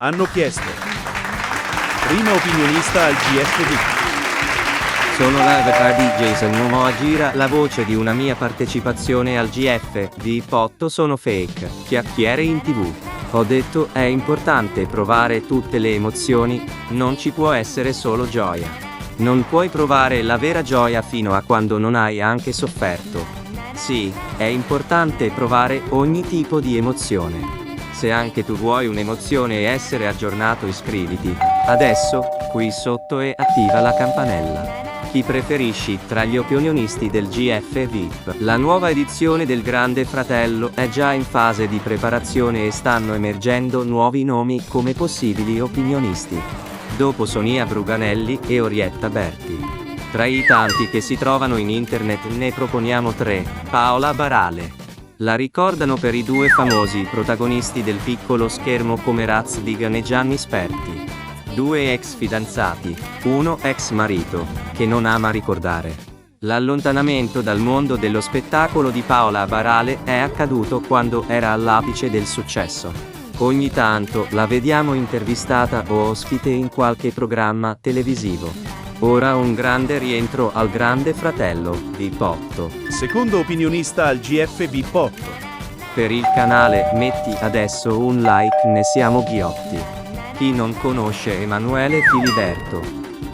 Hanno chiesto. Prima opinionista al GFV. Sono l'avatar di Jason Momoa, gira la voce di una mia partecipazione al GFV 8. Sono fake, chiacchiere in TV. Ho detto, è importante provare tutte le emozioni, non ci può essere solo gioia. Non puoi provare la vera gioia fino a quando non hai anche sofferto. Sì, è importante provare ogni tipo di emozione. Se anche tu vuoi un'emozione e essere aggiornato, iscriviti adesso, qui sotto, e attiva la campanella. Chi preferisci tra gli opinionisti del GFV? La nuova edizione del Grande Fratello è già in fase di preparazione e stanno emergendo nuovi nomi come possibili opinionisti. Dopo Sonia Bruganelli e Orietta Berti. Tra i tanti che si trovano in internet ne proponiamo 3. Paola Barale. La ricordano per i 2 famosi protagonisti del piccolo schermo come Raz Vigan e Gianni Sperti. 2 ex fidanzati, 1 ex marito, che non ama ricordare. L'allontanamento dal mondo dello spettacolo di Paola Barale è accaduto quando era all'apice del successo. Ogni tanto la vediamo intervistata o ospite in qualche programma televisivo. Ora un grande rientro al Grande Fratello, VIP 8. Secondo opinionista al GFV 8. Per il canale metti adesso un like, ne siamo ghiotti. Chi non conosce Emanuele Filiberto?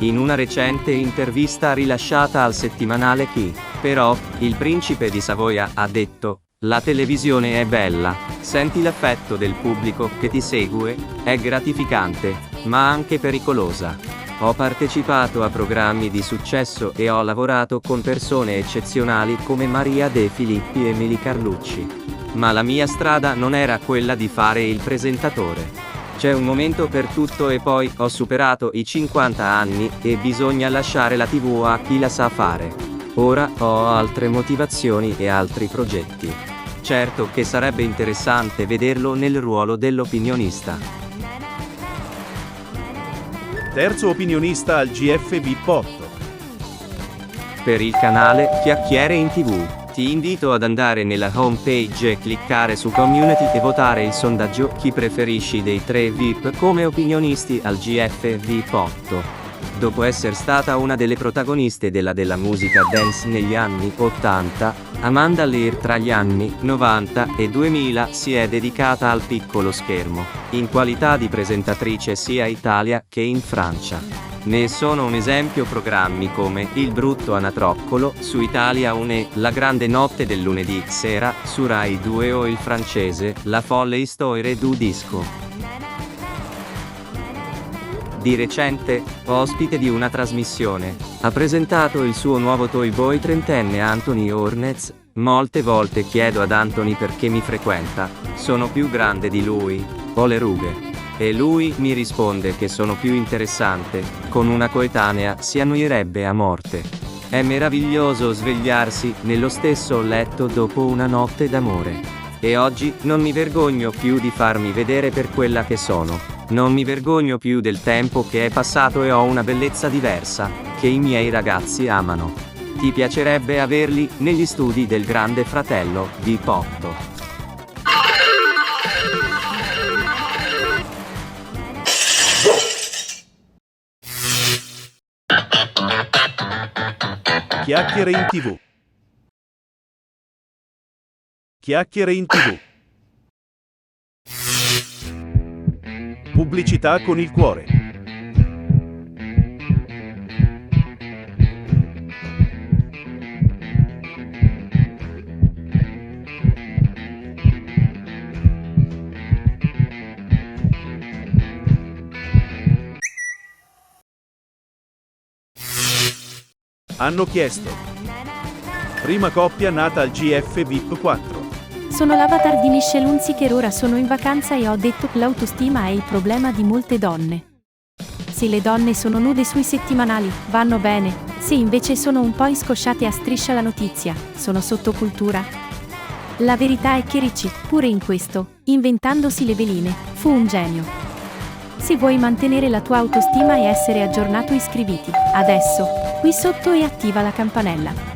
In una recente intervista rilasciata al settimanale Chi, però, il principe di Savoia ha detto: la televisione è bella, senti l'affetto del pubblico che ti segue, è gratificante, ma anche pericolosa. Ho partecipato a programmi di successo e ho lavorato con persone eccezionali come Maria De Filippi e Emily Carlucci. Ma la mia strada non era quella di fare il presentatore. C'è un momento per tutto e poi ho superato i 50 anni e bisogna lasciare la TV a chi la sa fare. Ora ho altre motivazioni e altri progetti. Certo che sarebbe interessante vederlo nel ruolo dell'opinionista. Terzo opinionista al GFV 8. Per il canale Chiacchiere in TV. Ti invito ad andare nella homepage e cliccare su Community e votare il sondaggio chi preferisci dei 3 VIP come opinionisti al GFV 8. Dopo essere stata una delle protagoniste della musica dance negli anni 80, Amanda Lear tra gli anni 90 e 2000 si è dedicata al piccolo schermo, in qualità di presentatrice sia in Italia che in Francia. Ne sono un esempio programmi come Il brutto anatroccolo su Italia 1 e La grande notte del lunedì sera su Rai 2 o il francese La folle histoire du disco. Di recente, ospite di una trasmissione, ha presentato il suo nuovo toy boy trentenne Anthony Hornets. Molte volte chiedo ad Anthony perché mi frequenta, sono più grande di lui, ho le rughe. E lui mi risponde che sono più interessante, con una coetanea si annoierebbe a morte. È meraviglioso svegliarsi nello stesso letto dopo una notte d'amore. E oggi non mi vergogno più di farmi vedere per quella che sono. Non mi vergogno più del tempo che è passato e ho una bellezza diversa, che i miei ragazzi amano. Ti piacerebbe averli negli studi del Grande Fratello, VIP 8. Chiacchiere in TV. Chiacchiere in TV. Pubblicità con il cuore. Hanno chiesto. Prima coppia nata al GF VIP 4. Sono l'avatar di Michelle Hunziker, ora sono in vacanza e ho detto che l'autostima è il problema di molte donne. Se le donne sono nude sui settimanali, vanno bene, se invece sono un po' scosciate a Striscia la Notizia, sono sottocultura. La verità è che Ricci, pure in questo, inventandosi le veline, fu un genio. Se vuoi mantenere la tua autostima e essere aggiornato, iscriviti adesso, qui sotto, e attiva la campanella.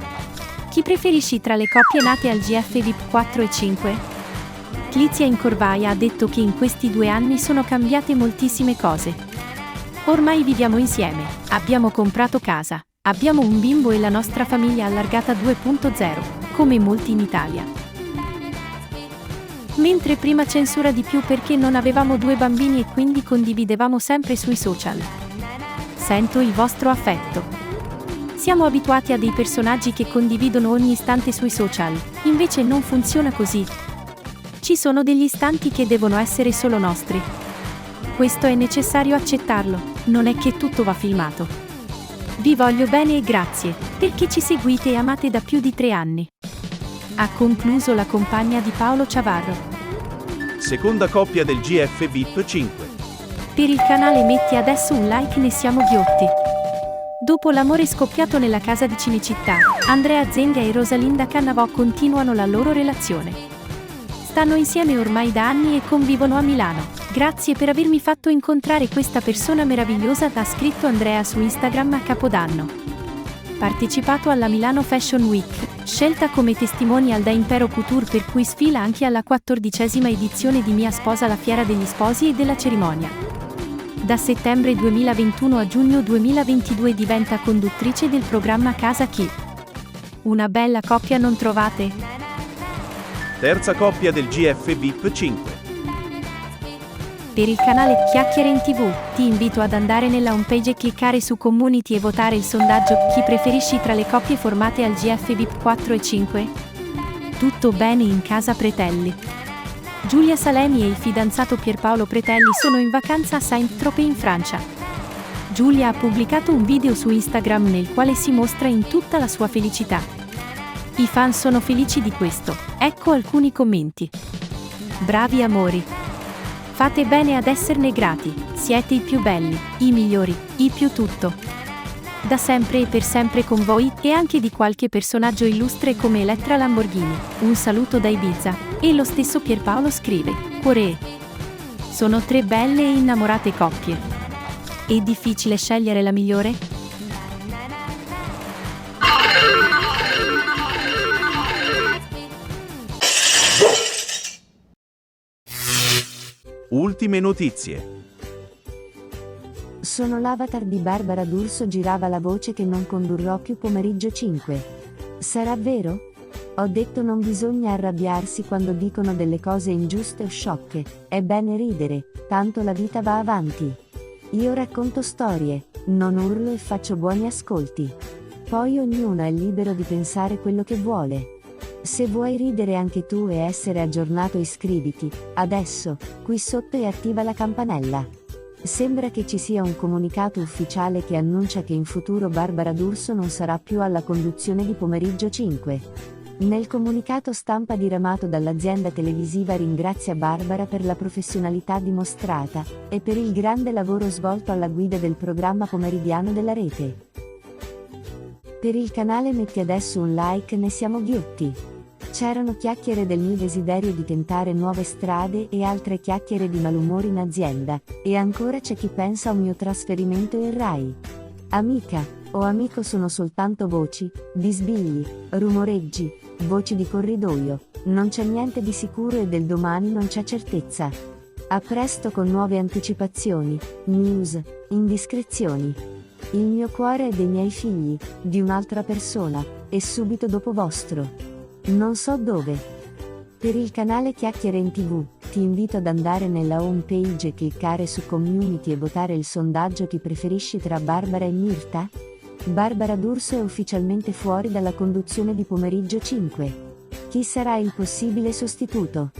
Chi preferisci tra le coppie nate al GF VIP 4 e 5? Clizia Incorvaia ha detto che in questi 2 anni sono cambiate moltissime cose. Ormai viviamo insieme, abbiamo comprato casa, abbiamo un bimbo e la nostra famiglia allargata 2.0, come molti in Italia. Mentre prima censura di più perché non avevamo 2 bambini e quindi condividevamo sempre sui social. Sento il vostro affetto. Siamo abituati a dei personaggi che condividono ogni istante sui social, invece non funziona così. Ci sono degli istanti che devono essere solo nostri. Questo è necessario accettarlo, non è che tutto va filmato. Vi voglio bene e grazie, perché ci seguite e amate da più di 3 anni. Ha concluso la compagna di Paolo Ciavarro. Seconda coppia del GF VIP 5. Per il canale metti adesso un like, ne siamo ghiotti. Dopo l'amore scoppiato nella casa di Cinecittà, Andrea Zenga e Rosalinda Cannavò continuano la loro relazione. Stanno insieme ormai da anni e convivono a Milano. Grazie per avermi fatto incontrare questa persona meravigliosa, ha scritto Andrea su Instagram a Capodanno. Partecipato alla Milano Fashion Week, scelta come testimonial da Impero Couture per cui sfila anche alla 14ª edizione di Mia Sposa, la fiera degli sposi e della cerimonia. Da settembre 2021 a giugno 2022 diventa conduttrice del programma Casa Chi. Una bella coppia, non trovate? Terza coppia del GF VIP 5. Per il canale Chiacchiere in TV, ti invito ad andare nella homepage e cliccare su Community e votare il sondaggio chi preferisci tra le coppie formate al GF VIP 4 e 5? Tutto bene in casa Pretelli. Giulia Salemi e il fidanzato Pierpaolo Pretelli sono in vacanza a Saint-Tropez in Francia. Giulia ha pubblicato un video su Instagram nel quale si mostra in tutta la sua felicità. I fan sono felici di questo, ecco alcuni commenti. Bravi amori. Fate bene ad esserne grati, siete i più belli, i migliori, i più tutto. Da sempre e per sempre con voi, e anche di qualche personaggio illustre come Elettra Lamborghini, un saluto da Ibiza, e lo stesso Pierpaolo scrive, cuore. Sono 3 belle e innamorate coppie. È difficile scegliere la migliore? Ultime notizie. Sono l'avatar di Barbara D'Urso, girava la voce che non condurrò più Pomeriggio 5. Sarà vero? Ho detto non bisogna arrabbiarsi quando dicono delle cose ingiuste o sciocche, è bene ridere, tanto la vita va avanti. Io racconto storie, non urlo e faccio buoni ascolti. Poi ognuno è libero di pensare quello che vuole. Se vuoi ridere anche tu e essere aggiornato, iscriviti, adesso, qui sotto, e attiva la campanella. Sembra che ci sia un comunicato ufficiale che annuncia che in futuro Barbara D'Urso non sarà più alla conduzione di Pomeriggio 5. Nel comunicato stampa diramato dall'azienda televisiva ringrazia Barbara per la professionalità dimostrata e per il grande lavoro svolto alla guida del programma pomeridiano della rete. Per il canale metti adesso un like, ne siamo ghiotti. C'erano chiacchiere del mio desiderio di tentare nuove strade e altre chiacchiere di malumore in azienda, e ancora c'è chi pensa a un mio trasferimento in Rai. Amica o amico sono soltanto voci, bisbigli, rumoreggi, voci di corridoio, non c'è niente di sicuro e del domani non c'è certezza. A presto con nuove anticipazioni, news, indiscrezioni. Il mio cuore è dei miei figli, di un'altra persona, e subito dopo vostro. Non so dove. Per il canale Chiacchiere in TV, ti invito ad andare nella home page e cliccare su Community e votare il sondaggio chi preferisci tra Barbara e Mirta? Barbara D'Urso è ufficialmente fuori dalla conduzione di Pomeriggio 5. Chi sarà il possibile sostituto?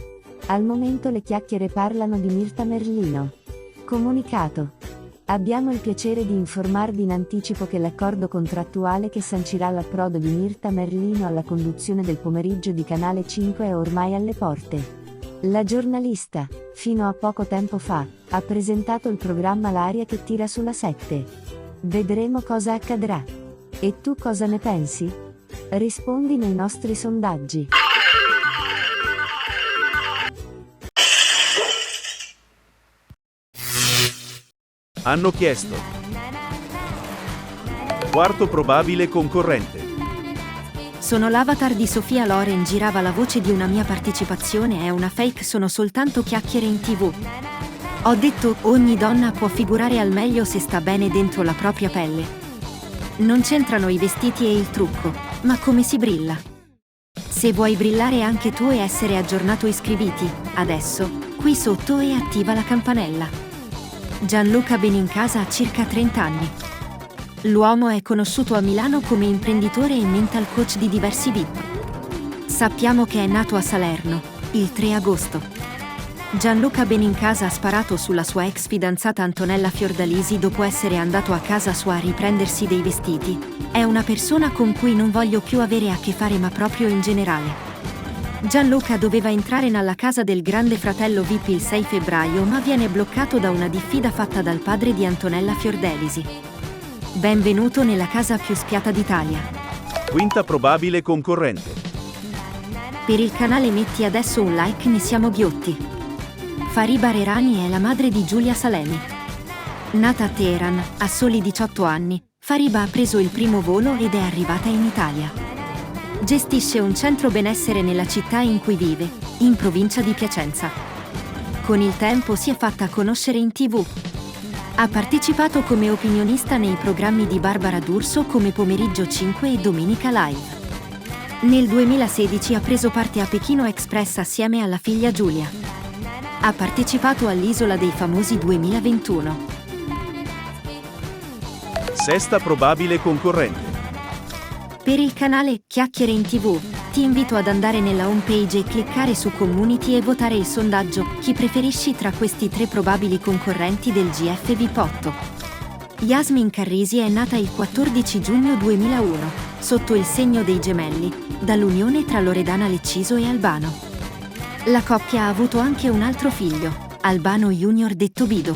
Al momento le chiacchiere parlano di Mirta Merlino. Comunicato. Abbiamo il piacere di informarvi in anticipo che l'accordo contrattuale che sancirà l'approdo di Mirta Merlino alla conduzione del pomeriggio di Canale 5 è ormai alle porte. La giornalista, fino a poco tempo fa, ha presentato il programma L'aria che tira sulla 7. Vedremo cosa accadrà. E tu cosa ne pensi? Rispondi nei nostri sondaggi. Hanno chiesto. Quarto probabile concorrente. Sono l'avatar di Sofia Loren, girava la voce di una mia partecipazione, è una fake, sono soltanto chiacchiere in TV. Ho detto, ogni donna può figurare al meglio se sta bene dentro la propria pelle. Non c'entrano i vestiti e il trucco, ma come si brilla. Se vuoi brillare anche tu e essere aggiornato, iscriviti, adesso, qui sotto, e attiva la campanella. Gianluca Benincasa ha circa 30 anni. L'uomo è conosciuto a Milano come imprenditore e mental coach di diversi VIP. Sappiamo che è nato a Salerno, il 3 agosto. Gianluca Benincasa ha sparato sulla sua ex fidanzata Antonella Fiordalisi dopo essere andato a casa sua a riprendersi dei vestiti. È una persona con cui non voglio più avere a che fare, ma proprio in generale. Gianluca doveva entrare nella casa del grande fratello VIP il 6 febbraio, ma viene bloccato da una diffida fatta dal padre di Antonella Fiordalisi. Benvenuto nella casa più spiata d'Italia. Quinta probabile concorrente. Per il canale metti adesso un like, ne siamo ghiotti. Fariba Rerani è la madre di Giulia Salemi. Nata a Teheran, a soli 18 anni, Fariba ha preso il primo volo ed è arrivata in Italia. Gestisce un centro benessere nella città in cui vive, in provincia di Piacenza. Con il tempo si è fatta conoscere in TV. Ha partecipato come opinionista nei programmi di Barbara D'Urso come Pomeriggio 5 e Domenica Live. Nel 2016 ha preso parte a Pechino Express assieme alla figlia Giulia. Ha partecipato all'Isola dei Famosi 2021. Sesta probabile concorrente. Per il canale Chiacchiere in TV, ti invito ad andare nella homepage e cliccare su Community e votare il sondaggio chi preferisci tra questi 3 probabili concorrenti del GF VIP8. Yasmin Carrisi è nata il 14 giugno 2001, sotto il segno dei gemelli, dall'unione tra Loredana Lecciso e Albano. La coppia ha avuto anche un altro figlio, Albano Junior detto Bido.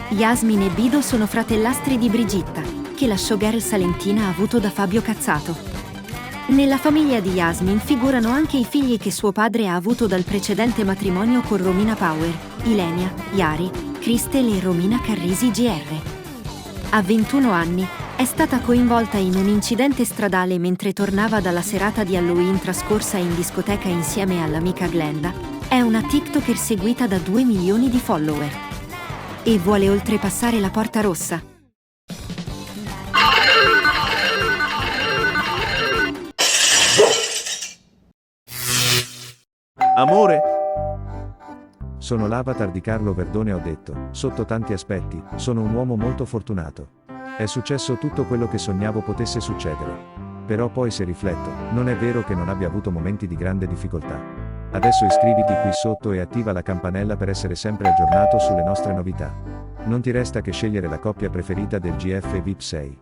Yasmin e Bido sono fratellastri di Brigitta, che la showgirl salentina ha avuto da Fabio Cazzato. Nella famiglia di Yasmin figurano anche i figli che suo padre ha avuto dal precedente matrimonio con Romina Power, Ilenia, Yari, Cristel e Romina Carrisi Gr. A 21 anni, è stata coinvolta in un incidente stradale mentre tornava dalla serata di Halloween trascorsa in discoteca insieme all'amica Glenda. È una TikToker seguita da 2 milioni di follower. E vuole oltrepassare la porta rossa. Amore? Sono l'avatar di Carlo Verdone, ho detto, sotto tanti aspetti, sono un uomo molto fortunato. È successo tutto quello che sognavo potesse succedere. Però poi se rifletto, non è vero che non abbia avuto momenti di grande difficoltà. Adesso iscriviti qui sotto e attiva la campanella per essere sempre aggiornato sulle nostre novità. Non ti resta che scegliere la coppia preferita del GF VIP 6.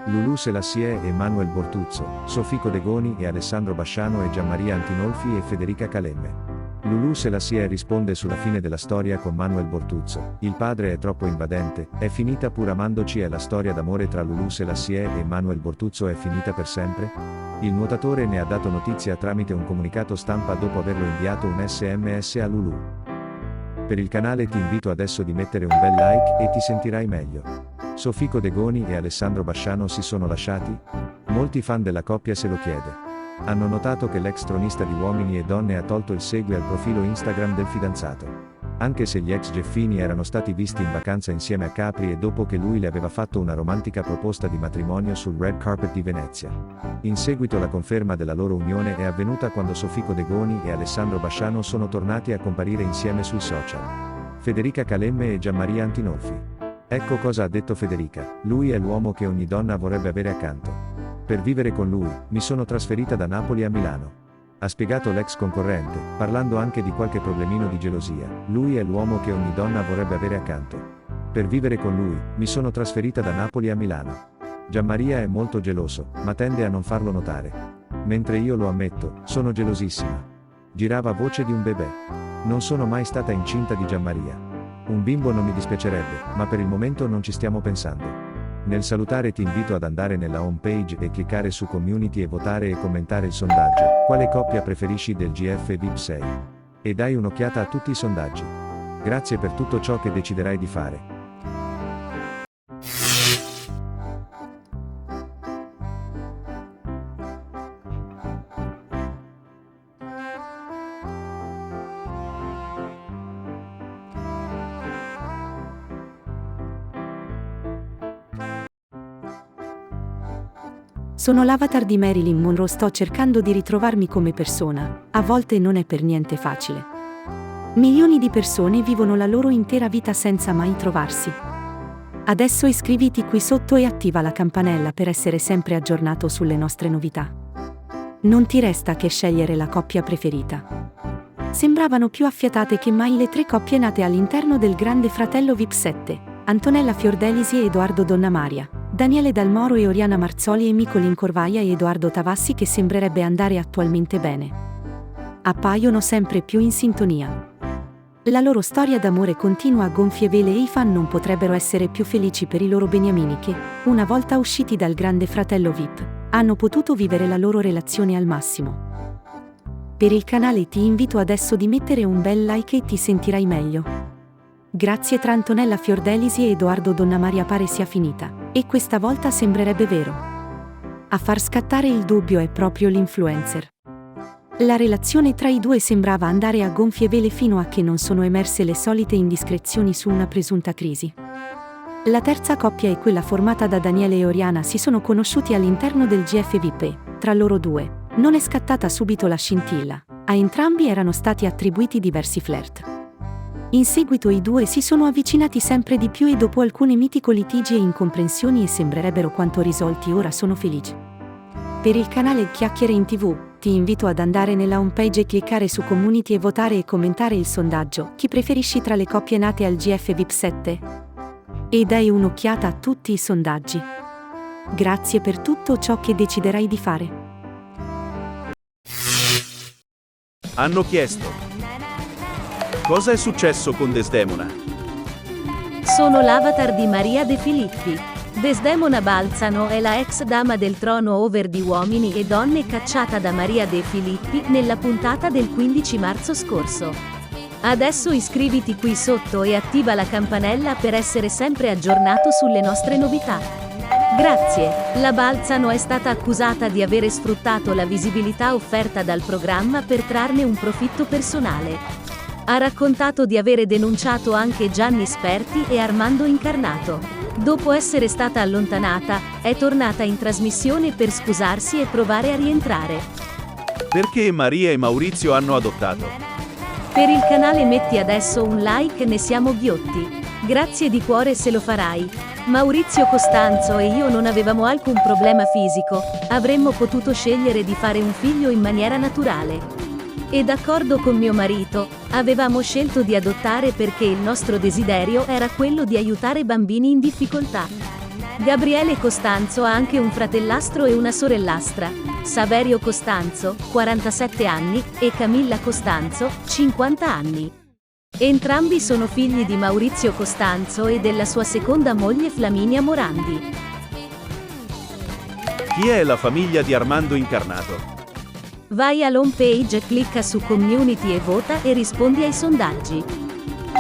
Lulu Selassie e Manuel Bortuzzo, Sofico De Goni e Alessandro Basciano e Gianmaria Antinolfi e Federica Calemme. Lulu Selassie risponde sulla fine della storia con Manuel Bortuzzo, il padre è troppo invadente, è finita pur amandoci, è la storia d'amore tra Lulu Selassie e Manuel Bortuzzo è finita per sempre? Il nuotatore ne ha dato notizia tramite un comunicato stampa dopo averlo inviato un SMS a Lulu. Per il canale ti invito adesso di mettere un bel like e ti sentirai meglio. Sofico De Goni e Alessandro Basciano si sono lasciati? Molti fan della coppia se lo chiede. Hanno notato che l'ex tronista di Uomini e Donne ha tolto il segui al profilo Instagram del fidanzato. Anche se gli ex Geffini erano stati visti in vacanza insieme a Capri e dopo che lui le aveva fatto una romantica proposta di matrimonio sul red carpet di Venezia. In seguito la conferma della loro unione è avvenuta quando Sofico De Goni e Alessandro Basciano sono tornati a comparire insieme sui social. Federica Calemme e Gianmaria Antinolfi. Ecco cosa ha detto Federica, lui è l'uomo che ogni donna vorrebbe avere accanto. Per vivere con lui, mi sono trasferita da Napoli a Milano. Ha spiegato l'ex concorrente, parlando anche di qualche problemino di gelosia, lui è l'uomo che ogni donna vorrebbe avere accanto. Per vivere con lui, mi sono trasferita da Napoli a Milano. Gianmaria è molto geloso, ma tende a non farlo notare. Mentre io lo ammetto, sono gelosissima. Girava voce di un bebè. Non sono mai stata incinta di Gianmaria. Un bimbo non mi dispiacerebbe, ma per il momento non ci stiamo pensando. Nel salutare ti invito ad andare nella home page e cliccare su Community e votare e commentare il sondaggio, quale coppia preferisci del GF VIP 6. E dai un'occhiata a tutti i sondaggi. Grazie per tutto ciò che deciderai di fare. Sono l'avatar di Marilyn Monroe, sto cercando di ritrovarmi come persona, a volte non è per niente facile. Milioni di persone vivono la loro intera vita senza mai trovarsi. Adesso iscriviti qui sotto e attiva la campanella per essere sempre aggiornato sulle nostre novità. Non ti resta che scegliere la coppia preferita. Sembravano più affiatate che mai le 3 coppie nate all'interno del Grande Fratello VIP 7, Antonella Fiordelisi e Edoardo Donnamaria, Daniele Dal Moro e Oriana Marzoli e Micolin Corvaia e Edoardo Tavassi, che sembrerebbe andare attualmente bene. Appaiono sempre più in sintonia. La loro storia d'amore continua a gonfie vele e i fan non potrebbero essere più felici per i loro beniamini che, una volta usciti dal Grande Fratello VIP, hanno potuto vivere la loro relazione al massimo. Per il canale ti invito adesso di mettere un bel like e ti sentirai meglio. Grazie. Tra Antonella Fiordelisi e Edoardo Donnamaria pare sia finita, e questa volta sembrerebbe vero. A far scattare il dubbio è proprio l'influencer. La relazione tra i due sembrava andare a gonfie vele fino a che non sono emerse le solite indiscrezioni su una presunta crisi. La terza coppia è quella formata da Daniele e Oriana. Si sono conosciuti all'interno del GF VIP e, tra loro due, non è scattata subito la scintilla. A entrambi erano stati attribuiti diversi flirt. In seguito i due si sono avvicinati sempre di più e dopo alcune mitico litigi e incomprensioni e sembrerebbero quanto risolti ora sono felici. Per il canale Chiacchiere in TV, ti invito ad andare nella homepage e cliccare su Community e votare e commentare il sondaggio chi preferisci tra le coppie nate al GF VIP 7? E dai un'occhiata a tutti i sondaggi. Grazie per tutto ciò che deciderai di fare. Hanno chiesto: cosa è successo con Desdemona? Sono l'avatar di Maria De Filippi. Desdemona Balzano è la ex dama del trono over di Uomini e Donne cacciata da Maria De Filippi nella puntata del 15 marzo scorso. Adesso iscriviti qui sotto e attiva la campanella per essere sempre aggiornato sulle nostre novità. Grazie. La Balzano è stata accusata di avere sfruttato la visibilità offerta dal programma per trarne un profitto personale. Ha raccontato di avere denunciato anche Gianni Sperti e Armando Incarnato. Dopo essere stata allontanata, è tornata in trasmissione per scusarsi e provare a rientrare. Perché Maria e Maurizio hanno adottato? Per il canale metti adesso un like, ne siamo ghiotti. Grazie di cuore se lo farai. Maurizio Costanzo e io non avevamo alcun problema fisico, avremmo potuto scegliere di fare un figlio in maniera naturale. E d'accordo con mio marito, avevamo scelto di adottare perché il nostro desiderio era quello di aiutare bambini in difficoltà. Gabriele Costanzo ha anche un fratellastro e una sorellastra, Saverio Costanzo, 47 anni, e Camilla Costanzo, 50 anni. Entrambi sono figli di Maurizio Costanzo e della sua seconda moglie Flaminia Morandi. Chi è la famiglia di Armando Incarnato? Vai all'home page, clicca su Community e vota e rispondi ai sondaggi.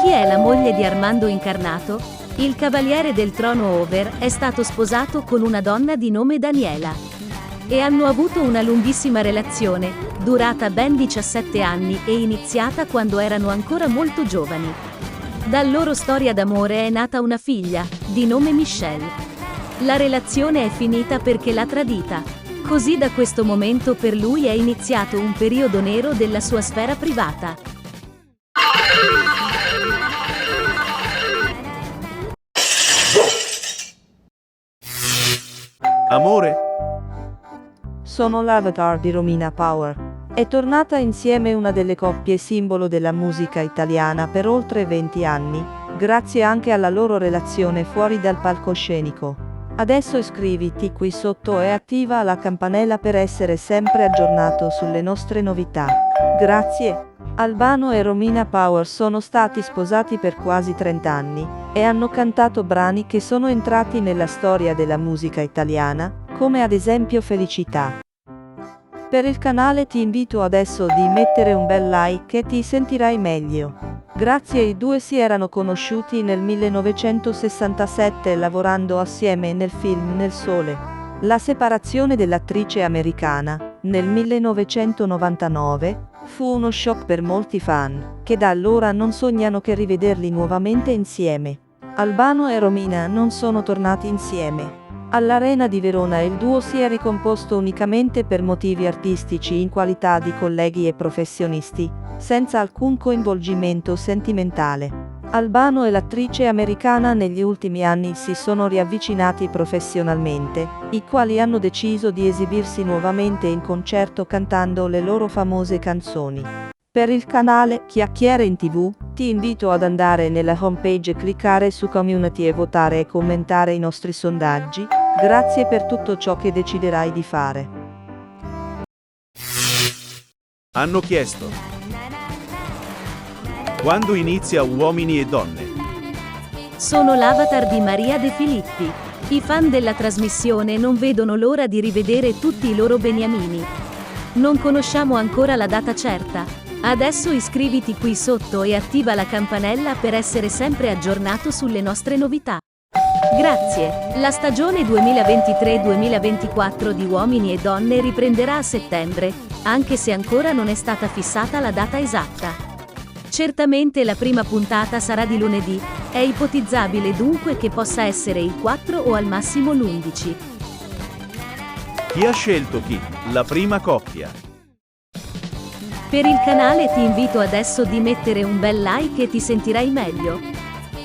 Chi è la moglie di Armando Incarnato? Il cavaliere del trono over è stato sposato con una donna di nome Daniela. E hanno avuto una lunghissima relazione, durata ben 17 anni e iniziata quando erano ancora molto giovani. Dalla loro storia d'amore è nata una figlia, di nome Michelle. La relazione è finita perché l'ha tradita. Così da questo momento per lui è iniziato un periodo nero della sua sfera privata. Amore? Sono l'avatar di Romina Power. È tornata insieme una delle coppie simbolo della musica italiana per oltre 20 anni, grazie anche alla loro relazione fuori dal palcoscenico. Adesso iscriviti qui sotto e attiva la campanella per essere sempre aggiornato sulle nostre novità. Grazie. Albano e Romina Power sono stati sposati per quasi 30 anni e hanno cantato brani che sono entrati nella storia della musica italiana, come ad esempio Felicità. Per il canale ti invito adesso di mettere un bel like e ti sentirai meglio. Grazie. I due si erano conosciuti nel 1967 lavorando assieme nel film Nel Sole. La separazione dell'attrice americana, nel 1999, fu uno shock per molti fan, che da allora non sognano che rivederli nuovamente insieme. Albano e Romina non sono tornati insieme. All'Arena di Verona il duo si è ricomposto unicamente per motivi artistici in qualità di colleghi e professionisti, senza alcun coinvolgimento sentimentale. Albano e l'attrice americana negli ultimi anni si sono riavvicinati professionalmente, i quali hanno deciso di esibirsi nuovamente in concerto cantando le loro famose canzoni. Per il canale Chiacchiere in TV, ti invito ad andare nella homepage, cliccare su Community e votare e commentare i nostri sondaggi. Grazie per tutto ciò che deciderai di fare. Hanno chiesto: quando inizia Uomini e Donne? Sono l'avatar di Maria De Filippi. I fan della trasmissione non vedono l'ora di rivedere tutti i loro beniamini. Non conosciamo ancora la data certa. Adesso iscriviti qui sotto e attiva la campanella per essere sempre aggiornato sulle nostre novità. Grazie. La stagione 2023-2024 di Uomini e Donne riprenderà a settembre, anche se ancora non è stata fissata la data esatta. Certamente la prima puntata sarà di lunedì, è ipotizzabile dunque che possa essere il 4 o al massimo l'11. Chi ha scelto chi? La prima coppia. Per il canale ti invito adesso di mettere un bel like e ti sentirai meglio.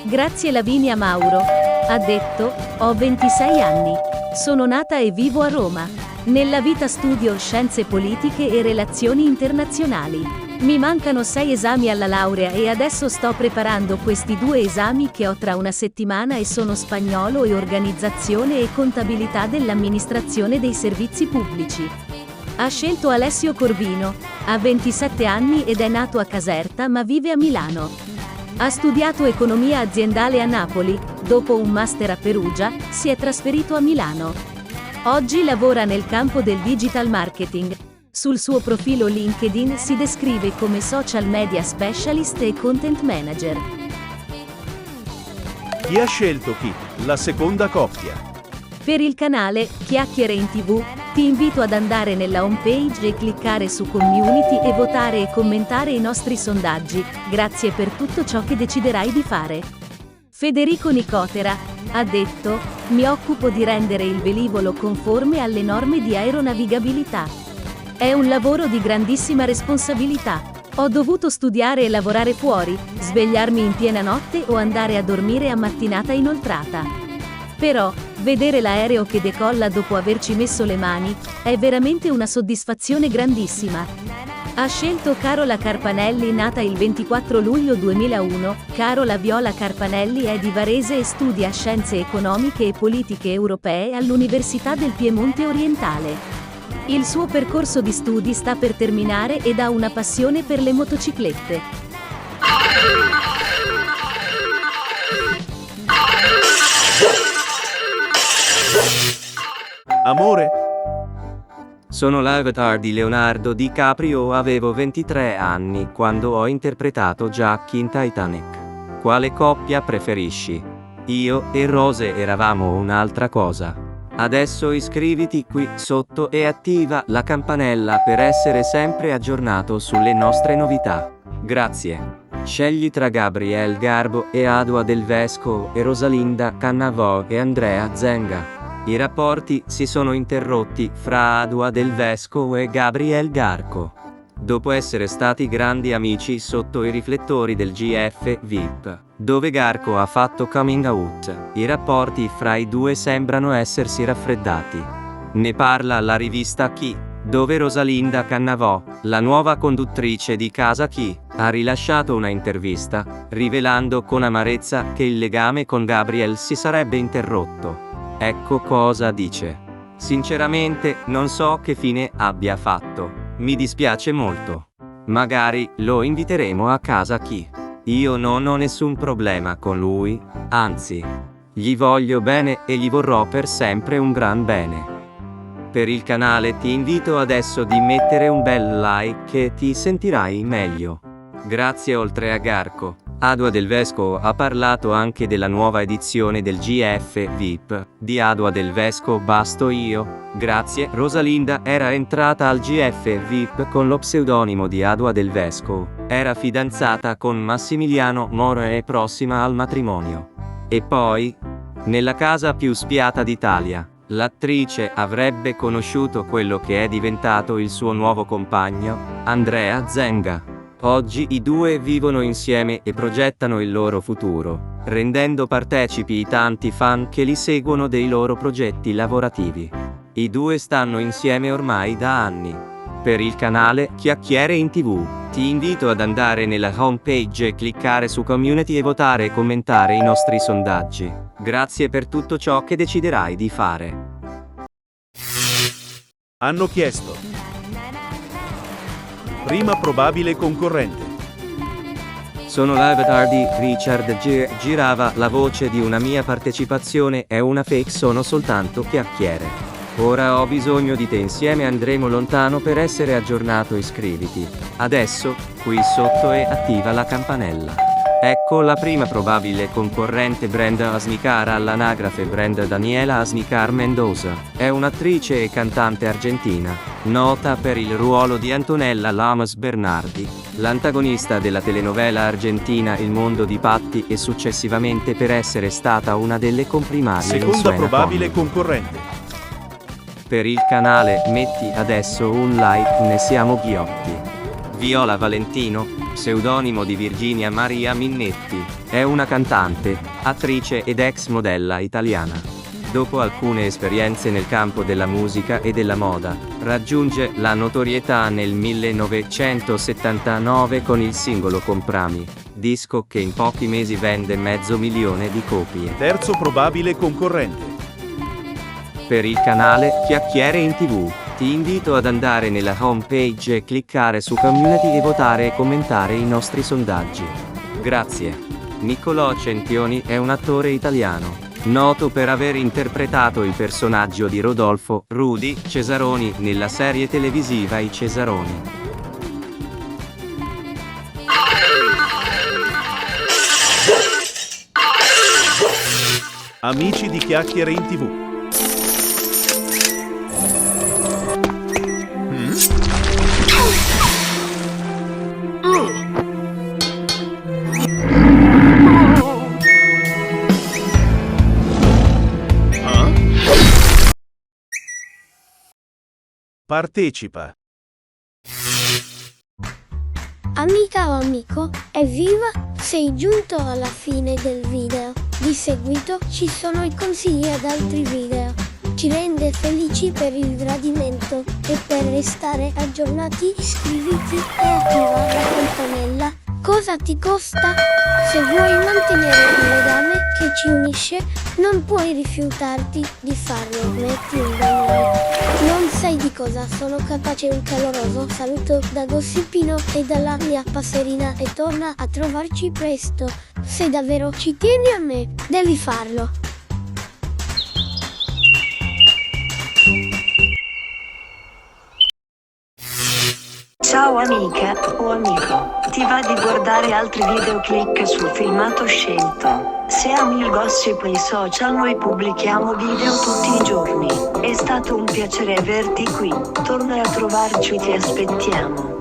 Grazie Lavinia Mauro. Ha detto: ho 26 anni. Sono nata e vivo a Roma. Nella vita studio scienze politiche e relazioni internazionali. Mi mancano 6 esami alla laurea e adesso sto preparando questi 2 esami che ho tra una settimana e sono spagnolo e organizzazione e contabilità dell'amministrazione dei servizi pubblici. Ha scelto Alessio Corvino, ha 27 anni ed è nato a Caserta ma vive a Milano. Ha studiato economia aziendale a Napoli, dopo un master a Perugia, si è trasferito a Milano. Oggi lavora nel campo del digital marketing. Sul suo profilo LinkedIn si descrive come social media specialist e content manager. Chi ha scelto chi? La seconda coppia. Per il canale Chiacchiere in TV, ti invito ad andare nella homepage e cliccare su Community e votare e commentare i nostri sondaggi. Grazie per tutto ciò che deciderai di fare. Federico Nicotera ha detto: mi occupo di rendere il velivolo conforme alle norme di aeronavigabilità. È un lavoro di grandissima responsabilità. Ho dovuto studiare e lavorare fuori, svegliarmi in piena notte o andare a dormire a mattinata inoltrata. Però, vedere l'aereo che decolla dopo averci messo le mani, è veramente una soddisfazione grandissima. Ha scelto Carola Carpanelli, nata il 24 luglio 2001. Carola Viola Carpanelli è di Varese e studia Scienze Economiche e Politiche Europee all'Università del Piemonte Orientale. Il suo percorso di studi sta per terminare ed ha una passione per le motociclette. Amore? Sono l'avatar di Leonardo DiCaprio, avevo 23 anni quando ho interpretato Jack in Titanic. Quale coppia preferisci? Io e Rose eravamo un'altra cosa. Adesso iscriviti qui sotto e attiva la campanella per essere sempre aggiornato sulle nostre novità. Grazie. Scegli tra Gabriel Garbo e Adua Del Vescovo e Rosalinda Cannavò e Andrea Zenga. I rapporti si sono interrotti fra Adua Del Vescovo e Gabriel Garco. Dopo essere stati grandi amici sotto i riflettori del GF VIP, dove Garco ha fatto coming out, i rapporti fra i due sembrano essersi raffreddati. Ne parla la rivista Chi, dove Rosalinda Cannavò, la nuova conduttrice di Casa Chi, ha rilasciato una intervista, rivelando con amarezza che il legame con Gabriel si sarebbe interrotto. Ecco cosa dice. Sinceramente, non so che fine abbia fatto. Mi dispiace molto. Magari lo inviteremo a Casa Chi. Io non ho nessun problema con lui, anzi, gli voglio bene e gli vorrò per sempre un gran bene. Per il canale ti invito adesso di mettere un bel like e ti sentirai meglio. Grazie. Oltre a Garco, Adua Del Vescovo ha parlato anche della nuova edizione del GF VIP, di Adua Del Vescovo basto io. Grazie. Rosalinda era entrata al GF VIP con lo pseudonimo di Adua Del Vescovo, era fidanzata con Massimiliano Moro e prossima al matrimonio. E poi, nella casa più spiata d'Italia, l'attrice avrebbe conosciuto quello che è diventato il suo nuovo compagno, Andrea Zenga. Oggi i due vivono insieme e progettano il loro futuro, rendendo partecipi i tanti fan che li seguono dei loro progetti lavorativi. I due stanno insieme ormai da anni. Per il canale Chiacchiere in TV, ti invito ad andare nella homepage e cliccare su Community e votare e commentare i nostri sondaggi. Grazie per tutto ciò che deciderai di fare. Hanno chiesto. Prima probabile concorrente. Sono l'avatar di Richard girava la voce di una mia partecipazione è una fake, sono soltanto chiacchiere. Ora ho bisogno di te, insieme andremo lontano, per essere aggiornato iscriviti adesso, qui sotto, e attiva la campanella. Ecco la prima probabile concorrente. Brenda Asnicar, all'anagrafe Brenda Daniela Asnicar Mendoza, è un'attrice e cantante argentina, nota per il ruolo di Antonella Lamas Bernardi, l'antagonista della telenovela argentina Il mondo di Patti, e successivamente per essere stata una delle comprimarie in Seconda Suena probabile Comedy. concorrente. Per il canale metti adesso un like, ne siamo ghiotti. Viola Valentino, pseudonimo di Virginia Maria Minnetti, è una cantante, attrice ed ex modella italiana. Dopo alcune esperienze nel campo della musica e della moda, raggiunge la notorietà nel 1979 con il singolo Comprami, disco che in pochi mesi vende 500.000 di copie. Terzo probabile concorrente. Per il canale Chiacchiere in TV, ti invito ad andare nella homepage e cliccare su Community e votare e commentare i nostri sondaggi. Grazie. Niccolò Centioni è un attore italiano, noto per aver interpretato il personaggio di Rodolfo Rudy Cesaroni nella serie televisiva I Cesaroni. Amici di Chiacchiere in TV. Partecipa. Amica o amico, evviva! Sei giunto alla fine del video. Di seguito ci sono i consigli ad altri video. Ci rende felici per il gradimento e per restare aggiornati iscriviti e attiva la campanella. Cosa ti costa? Se vuoi mantenere il legame che ci unisce, non puoi rifiutarti di farlo. Metti un bel like. Non sai di cosa sono capace. Un caloroso saluto da Gossipino e dalla mia passerina, e torna a trovarci presto. Se davvero ci tieni a me, devi farlo. Ciao amica o amico, ti va di guardare altri video? Clicca sul filmato scelto. Se ami il gossip e i social, noi pubblichiamo video tutti i giorni. È stato un piacere averti qui, torna a trovarci, ti aspettiamo.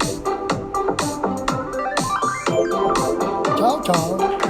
Ciao ciao.